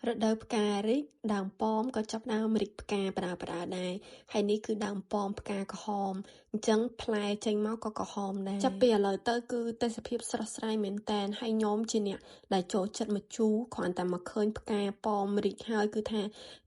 រដូវផ្ការីកដើមប៉ោមក៏ចាប់ផ្ដើមរីកផ្កាផ្ដើៗដែរហើយនេះគឺដើមប៉ោមផ្កាក្រហមអញ្ចឹងផ្លែចេញមកក៏ក្រហមដែរចាប់ពីឥឡូវទៅគឺទេសភាពស្រស់ស្រាយមែនតែនហើយញោមជាអ្នកដែលចូលចិត្តម្ជូរគ្រាន់តែមកឃើញផ្កាប៉ោមរីកហើយគឺថា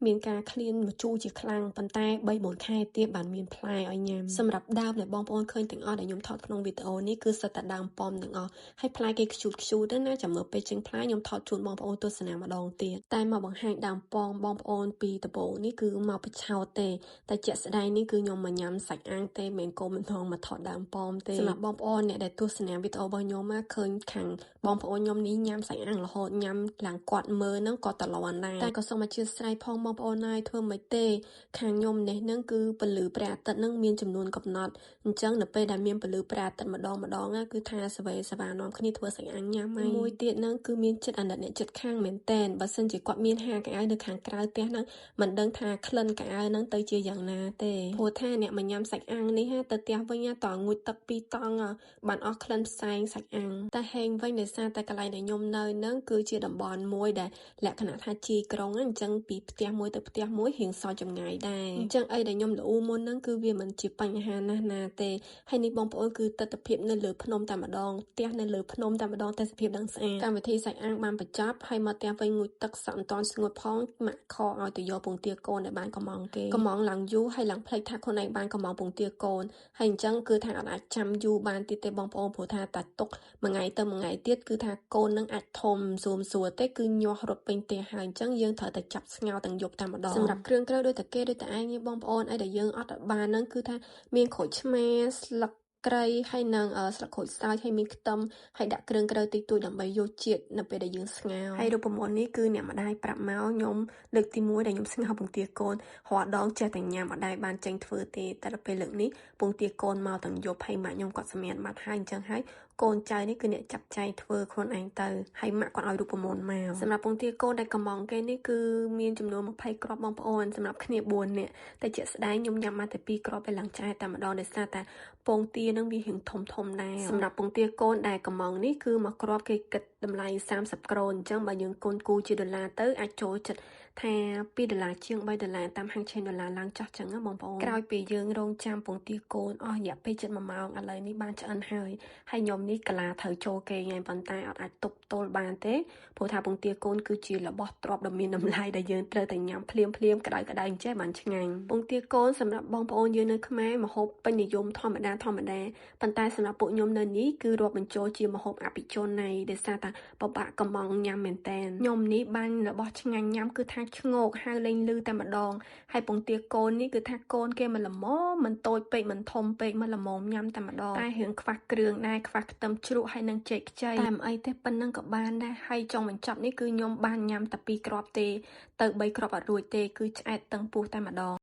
មានការឃ្លានម្ជូរជាខ្លាំងប៉ុន្តែ 3-4 ខែទៀតបានមានផ្លែឲ្យញ៉ាំសម្រាប់ដើមដែលបងប្អូនឃើញទាំងអស់ដែលខ្ញុំថតក្នុងវីដេអូនេះគឺសុទ្ធតែដើមប៉ោមទាំងអស់ហើយផ្លែគេខ្ជូតទៅណាចាំមើលពេលចេញផ្លែខ្ញុំថតជូនបងប្អូនទស្សនាម្ដងទៀតតែមកបង្ហាញដើមប៉ោមបងប្អូនពីដំបូងនេះគឺមកបិឆោតទេតែជាក់ស្ដែងនេះគឺខ្ញុំមកញ៉ាំសាច់អាំងទេមិនកុំមិនថងមកថតដើមប៉ោមទេសម្រាប់បងប្អូនអ្នកដែលទស្សនាវីដេអូរបស់ខ្ញុំមកឃើញខាងបងប្អូនខ្ញុំនេះញ៉ាំសាច់អាំងរហូតញ៉ាំឡើងគាត់មើលហ្នឹងក៏តលាន់ដែរតែក៏សូមអធិស្ឋានផងបងប្អូនហើយធ្វើមិនទេខាងខ្ញុំនេះហ្នឹងគឺពលឺព្រះអាទិត្យហ្នឹងមានចំនួនកំណត់អញ្ចឹងនៅពេលដែលមានពលឺព្រះអាទិត្យម្ដងគឺថាសវេសវានាំគ្នាធ្វើសាច់អាំងញ៉ាំហើយមួយទៀតហ្នឹងគឺមានចិត្តអាណិតអ្នកចិត្តខាងមែនតែនបើសិនជាគាត់មានហាកៅអៅនៅខាងក្រៅផ្ទះហ្នឹងមិនដឹងថាក្លិនកៅអៅហ្នឹងទៅជាយ៉ាងណាទេព្រោះថាអ្នកមកញ៉ាំសាច់អាំងនេះទៅផ្ទះវិញតងួចទឹក2តង់បានអស់ក្លិនផ្សែងសាច់អាំងតែហេងវិញដោយសារតែកន្លែងដែលខ្ញុំនៅហ្នឹងគឺជាតំបន់មួយដែលលក្ខណៈថាជីក្រុងអញ្ចឹងពីផ្ទះមួយទៅផ្ទះមួយរៀងសល់ចម្ងាយដែរអញ្ចឹងអីដែលខ្ញុំល្អូមុនហ្នឹងគឺវាមិនជាបញ្ហាណាទេហើយនេះបងប្អូនគឺទស្សនវិជ្ជានៅលើភ្នំតែម្ដងផ្ទះនៅលើភ្នំតែម្ដងទេសភាពដឹងស្អាតកម្មវិធីសាច់អាំងបានបញ្ចប់ហើយមកផ្ទះវិញងូតទឹកសក់អត់ទាន់ស្ងួតផងម៉ាក់ខឲ្យទៅយកពងទាកូនដែលបានកំងគេកំងឡើងយូរហើយឡើងផ្លេចថាខ្លួនឯងបានកំងពងទាកូនហើយអញ្ចឹងគឺថាអត់អាចចាំយូរបានទៀតទេបងប្អូនព្រោះថាតាទុកមួយថ្ងៃទៅមួយថ្ងៃទៀតគឺថាកូននឹងអាចធំសួរទេគឺញាស់រត់ពេញផ្ទះហើយអញ្ចឹងយើងត្រូវតែចាប់ស្ងោរទាំងយប់តែម្ដងសម្រាប់គ្រឿងក្រៅដូចតែគេដូចតែឯងបងប្អូនអីដែលយើងអត់បានហ្នឹងគឺថាមានក្រូចឆ្មាស្លឹកក្រៃហើយនឹងស្លឹកក្រូចសើចហើយមានខ្ទឹមហើយដាក់គ្រឿងក្រៅតិចតួចដើម្បីយកជាតិនៅពេលដែលយើងស្ងោរហើយរូបមន្តនេះគឺអ្នកម្ដាយប្រាប់មកខ្ញុំលើកទី1ដែលខ្ញុំស្ងោរពងទាកូនរាល់ដងចេះតែញ៉ាំអត់ដែលបានចេញធ្វើទេតែដល់ពេលលើកនេះពងទាកូនមកទាំងយប់ហើយម៉ាក់ខ្ញុំគាត់សម្មានបាត់ហើយអញ្ចឹងហើយកូនចៅនេះគឺអ្នកចាប់ចែងធ្វើខ្លួនឯងទៅហើយម៉ាក់គាត់ឲ្យរូបមន្តមកសម្រាប់ពងទាកូនដែលកំងគេនេះគឺមានចំនួន20គ្រាប់បងប្អូនសម្រាប់គ្នា4នាក់តែជាក់ស្ដែងខ្ញុំញ៉ាំមកតែ2គ្រាប់ហើយឡើងចាយតែម្ដងដោយសារតែពងទានឹងវារៀងធំដែរសម្រាប់ពងទាកូនដែលកំងនេះគឺមួយគ្រាប់គេគិតតម្លៃ30ក្រូនអញ្ចឹងបើយើងគុណគូជាដុល្លារទៅអាចចូលចិត្តថា$2ជាង$3តាមហាងឆេនដុល្លារឡើងចោះចឹងណាបងប្អូនក្រោយពីយើងរងចាំពងទាកូនអស់រយៈពេល7 ម៉ោងឥឡូវនេះបានឆ្អិនហើយខ្ញុំនេះកាឡាត្រូវចូលគេងហើយប៉ុន្តែអត់អាចទប់ទល់បានទេព្រោះថាពងទាកូនគឺជារបស់ទ្រព្យដ៏មានតម្លៃដែលយើងត្រូវតែញ៉ាំភ្លាមក្តៅអញ្ចេះបានឆ្ងាញ់ពងទាកូនសម្រាប់បងប្អូនយើងនៅខ្មែរម្ហូបពេញនិយមធម្មតាប៉ុន្តែសម្រាប់ពួកខ្ញុំនៅនេះគឺរាប់បញ្ចូលជាម្ហូបអភិជននៃដោយសារតែបបាក់កំងញ៉ាំមែនតែនខ្ញុំនេះបានរបស់ឆ្ងាញ់ញ៉ាំគឺថាឈ្ងោកហៅលេងលឺតែម្ដងហើយពងទាកូននេះគឺថាកូនគេមិនល្មមមិនតូចពេកមិនធំពេកមិនល្មមញ៉ាំតែម្ដងតែរឿងខ្វះគ្រឿងដែរខ្វះខ្ទឹមជ្រក់ហើយនឹងចេកខ្ចីតែមិនអីទេប៉ុណ្ណឹងក៏បានដែរហើយចុងបញ្ចប់នេះគឺខ្ញុំបានញ៉ាំតែ2គ្រាប់ទេទៅ3គ្រាប់អត់រួចទេគឺឆ្អែតតឹងពោះតែម្ដង